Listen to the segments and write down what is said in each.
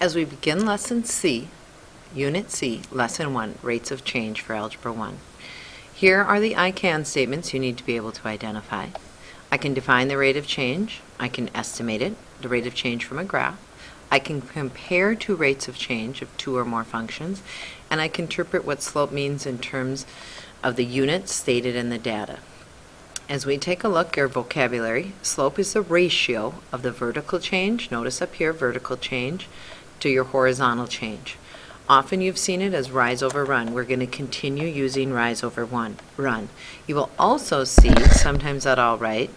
As we begin Lesson C, Unit C, Lesson 1, Rates of Change for Algebra 1. Here are the I can statements you need to be able to identify. I can define the rate of change, I can estimate it, the rate of change from a graph, I can compare two rates of change of two or more functions, and I can interpret what slope means in terms of the units stated in the data. As we take a look at your vocabulary, slope is the ratio of the vertical change, notice up here vertical change, to your horizontal change. Often you've seen it as rise over run. We're going to continue using rise over run. You will also see, sometimes that I'll write,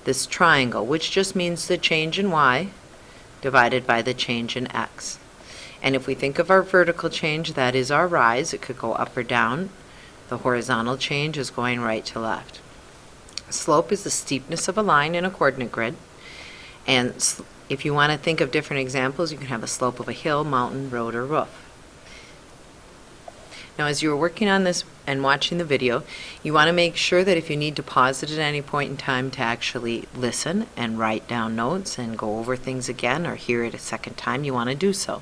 this triangle, which just means the change in y divided by the change in x. And if we think of our vertical change, that is our rise. It could go up or down. The horizontal change is going right to left. Slope is the steepness of a line in a coordinate grid. And if you want to think of different examples, you can have a slope of a hill, mountain, road, or roof. Now, as you are working on this and watching the video, you want to make sure that if you need to pause it at any point in time to actually listen and write down notes and go over things again or hear it a second time, you want to do so.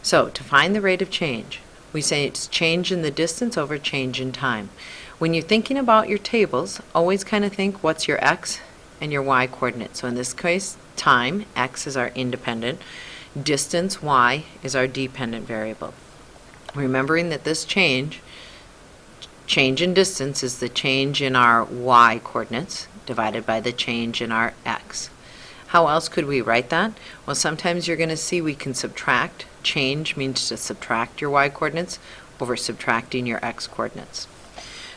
So, to find the rate of change, we say it's change in the distance over change in time. When you're thinking about your tables, always kind of think what's your x and your y coordinate. So in this case, time, x is our independent, distance, y is our dependent variable. Remembering that this change in distance is the change in our y coordinates divided by the change in our x. How else could we write that? Well, sometimes you're going to see we can subtract. Change means to subtract your y coordinates over subtracting your x coordinates.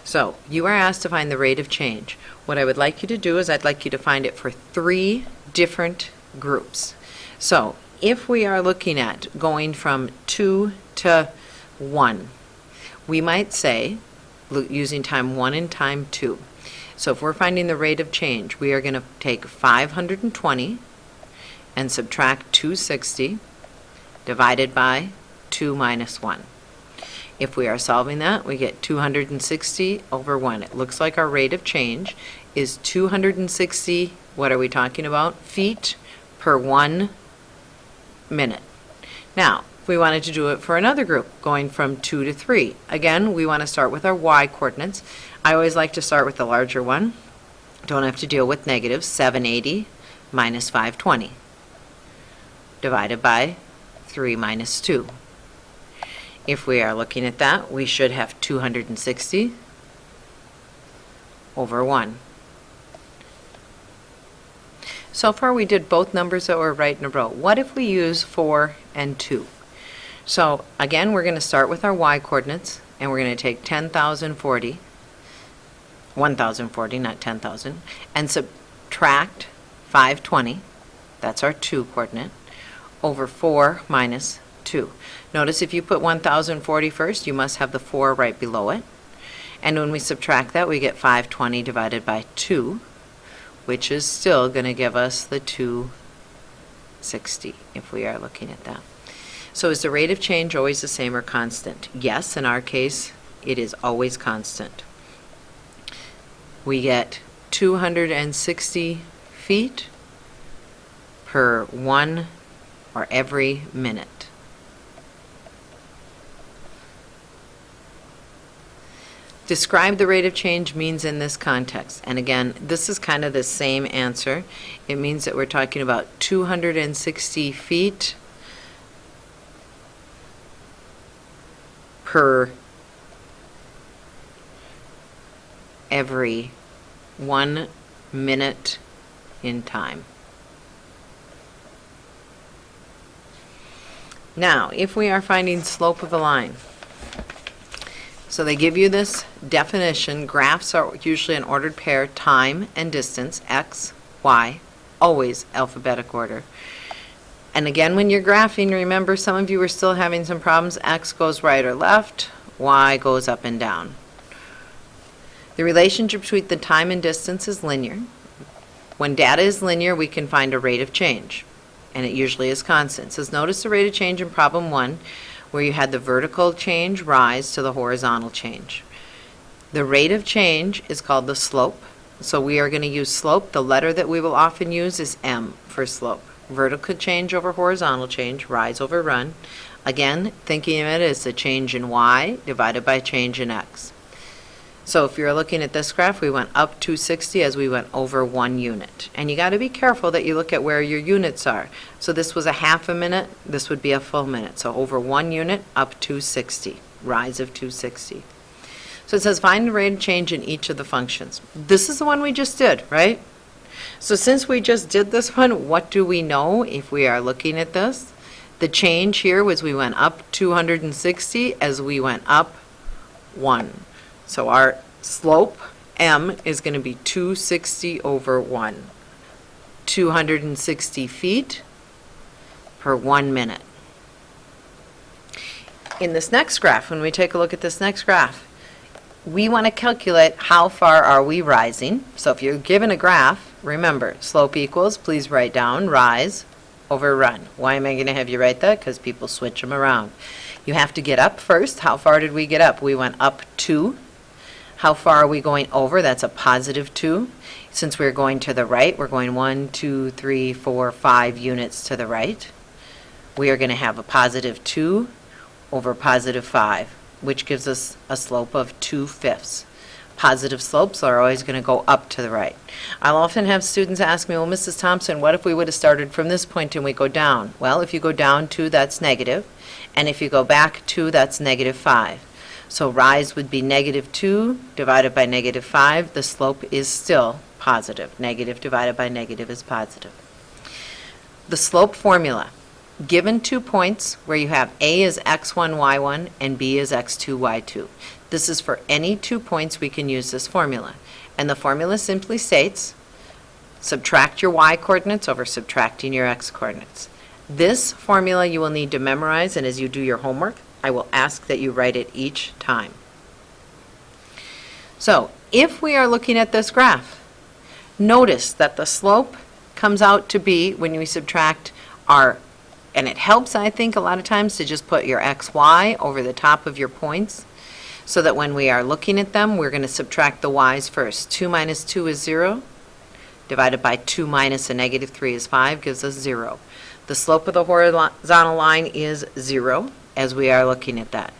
So, you are asked to find the rate of change. What I would like you to do is I'd like you to find it for three different groups. So, if we are looking at going from 2 to 1, we might say, using time 1 and time 2. So if we're finding the rate of change, we are going to take 520 and subtract 260 divided by 2 minus 1. If we are solving that, we get 260 over 1. It looks like our rate of change is 260, what are we talking about? Feet per 1 minute. Now, if we wanted to do it for another group, going from 2 to 3, again, we want to start with our y coordinates. I always like to start with the larger one. Don't have to deal with negatives. 780 minus 520 divided by 3 minus 2. If we are looking at that, we should have 260 over 1. So far we did both numbers that were right in a row. What if we use 4 and 2? So again, we're going to start with our y coordinates, and we're going to take 10,040, not 10,000, and subtract 520, that's our 2 coordinate, over 4 minus 2. Notice if you put 1,040 first, you must have the 4 right below it. And when we subtract that, we get 520 divided by 2, which is still going to give us the 260 if we are looking at that. So is the rate of change always the same or constant? Yes, in our case, it is always constant. We get 260 feet per 1 or every minute. Describe the rate of change means in this context. And again, this is kind of the same answer. It means that we're talking about 260 feet per every 1 minute in time. Now, if we are finding slope of a line, so they give you this definition. Graphs are usually an ordered pair, time and distance, x, y, always alphabetic order. And again, when you're graphing, remember some of you are still having some problems. X goes right or left, y goes up and down. The relationship between the time and distance is linear. When data is linear, we can find a rate of change, and it usually is constant. So notice the rate of change in problem 1, where you had the vertical change rise to the horizontal change. The rate of change is called the slope. So we are going to use slope. The letter that we will often use is M for slope. Vertical change over horizontal change, rise over run. Again, thinking of it as the change in y divided by change in x. So if you're looking at this graph, we went up 260 as we went over 1 unit. And you got to be careful that you look at where your units are. So this was a half a minute, this would be a full minute. So over 1 unit, up 260, rise of 260. So it says find the rate of change in each of the functions. This is the one we just did, right? So since we just did this one, what do we know if we are looking at this? The change here was we went up 260 as we went up 1. So our slope, m, is going to be 260 over 1. 260 feet per 1 minute. In this next graph, when we take a look at this next graph, we want to calculate how far are we rising. So if you're given a graph, remember, slope equals, please write down, rise over run. Why am I going to have you write that? Because people switch them around. You have to get up first. How far did we get up? We went up 2. How far are we going over? That's a positive 2. Since we're going to the right, we're going 1, 2, 3, 4, 5 units to the right. We are going to have a positive 2 over positive 5, which gives us a slope of 2/5. Positive slopes are always going to go up to the right. I'll often have students ask me, well, Mrs. Thompson, what if we would have started from this point and we go down? Well, if you go down 2, that's negative. And if you go back 2, that's negative 5. So rise would be negative 2 divided by negative 5. The slope is still positive. Negative divided by negative is positive. The slope formula. Given 2 points where you have A is x1, y1, and B is x2, y2. This is for any 2 points we can use this formula. And the formula simply states, subtract your y coordinates over subtracting your x coordinates. This formula you will need to memorize, and as you do your homework, I will ask that you write it each time. So, if we are looking at this graph, notice that the slope comes out to be, when we subtract our, and it helps, I think, a lot of times to just put your xy over the top of your points, so that when we are looking at them, we're going to subtract the y's first. 2 minus 2 is 0, divided by 2 minus a negative 3 is 5, gives us 0. The slope of the horizontal line is 0, as we are looking at that.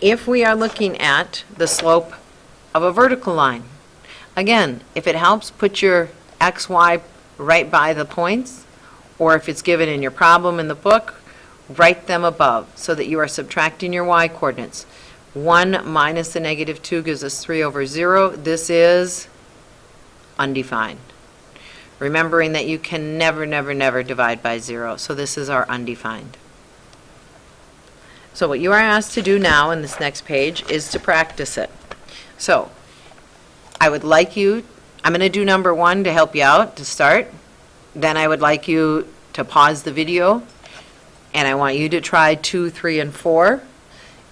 If we are looking at the slope of a vertical line, again, if it helps, put your xy right by the points, or if it's given in your problem in the book, write them above so that you are subtracting your y coordinates. 1 minus the negative 2 gives us 3 over 0. This is undefined. Remembering that you can never, never, never divide by 0. So this is our undefined. So what you are asked to do now in this next page is to practice it. So I would like you, I'm going to do number 1 to help you out to start. Then I would like you to pause the video, and I want you to try 2, 3, and 4,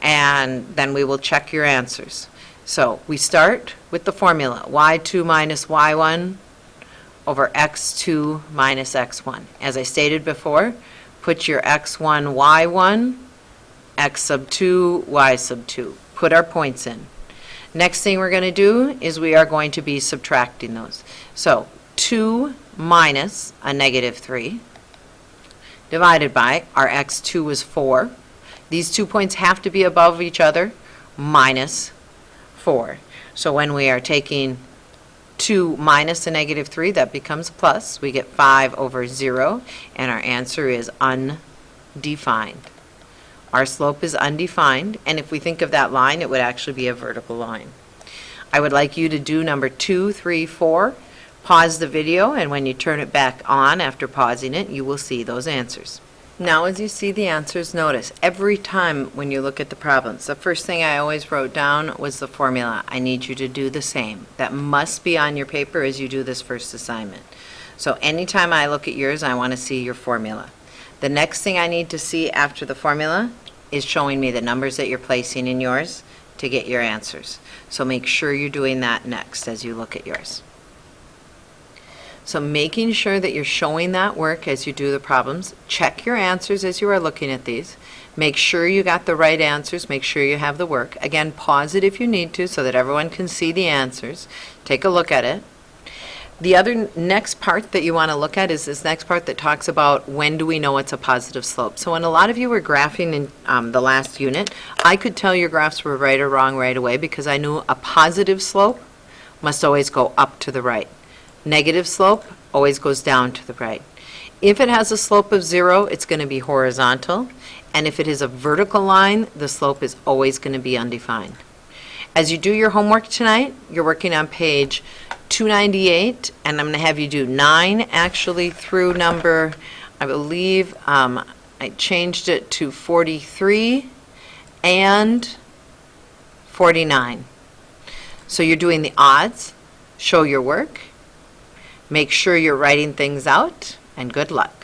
and then we will check your answers. So we start with the formula, y2 minus y1 over x2 minus x1. As I stated before, put your x1, y1, x sub 2, y sub 2. Put our points in. Next thing we're going to do is we are going to be subtracting those. So 2 minus a negative 3 divided by our x2 was 4. These 2 points have to be above each other, minus 4. So when we are taking 2 minus a negative 3, that becomes plus. We get 5 over 0, and our answer is undefined. Our slope is undefined, and if we think of that line, it would actually be a vertical line. I would like you to do number 2, 3, 4. Pause the video, and when you turn it back on after pausing it, you will see those answers. Now as you see the answers, notice every time when you look at the problems, the first thing I always wrote down was the formula. I need you to do the same. That must be on your paper as you do this first assignment. So anytime I look at yours, I want to see your formula. The next thing I need to see after the formula is showing me the numbers that you're placing in yours to get your answers. So make sure you're doing that next as you look at yours. So making sure that you're showing that work as you do the problems. Check your answers as you are looking at these. Make sure you got the right answers. Make sure you have the work. Again, pause it if you need to so that everyone can see the answers. Take a look at it. The other next part that you want to look at is this next part that talks about when do we know it's a positive slope. So when a lot of you were graphing in the last unit, I could tell your graphs were right or wrong right away because I knew a positive slope must always go up to the right. Negative slope always goes down to the right. If it has a slope of 0, it's going to be horizontal, and if it is a vertical line, the slope is always going to be undefined. As you do your homework tonight, you're working on page 298, and I'm going to have you do 9 actually through number, I believe, I changed it to 43 and 49. So you're doing the odds, show your work, make sure you're writing things out, and good luck.